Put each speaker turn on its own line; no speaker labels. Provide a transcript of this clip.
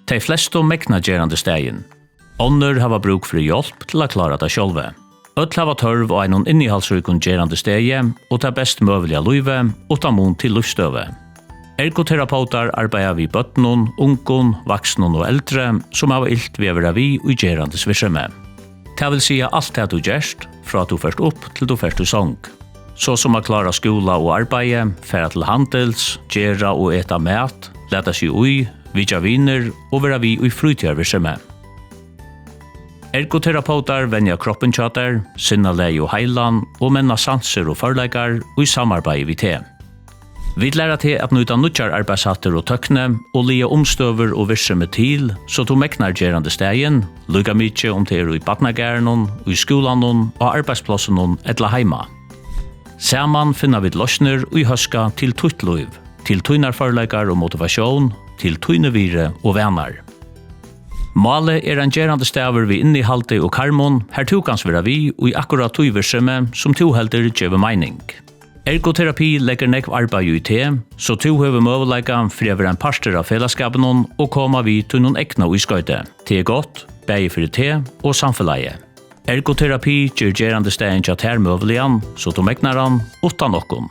De fleste megna gerandisdagin. Ånder hava bruk for hjelp til å klare det sjølve. Öll hava tørv og en innihaldsrykun gerandisdagi og ta best møvelige løyve og ta mun til livsstøve. Ergoterapeutar arbeider vi bøtnon, ungon, vaksnon og eldre som hava ilt vi vera vi og gerandisvirksomhet. Det vil si alt det du gjerst, fra du først opp til du først i sång. Så som å klare skola og arbeide, færa til handels, gera og eta mat, leta seg ui, vidja viner og vera vi i flytjarvirksomhet. Ergoterapeutar venja kroppen tjater, sinna lei og heilan og menna sanser og forleikar og i samarbeid vi te. Vi lærer til at nøyta nutjar arbeidshatter og tøkne og lia omstøver og virksomhet til, så to meknar gerandisdagin, lukka mykje om det i badnagærenon, i skolanon og arbeidsplossenon etla heima. Saman finna vi løsner og i høska til tuttluiv, til tøynarforleikar og motivasjon, til tøynevire og venar. Målet en gerandisdagur vi innihaldi og karmon, her tu kans vera vi og i akkurat tøyvirksomhet som to helder gjeve meining. Ergoterapi legger nekv arbeid i te, så to høver møvelega for en parster av fellesskapen og koma vi til noen ekna i skøyte. Det godt, begge for te og samfellet. Ergoterapi gjør gerandisdagin til ter møveligan, så to meknar han utan okkom.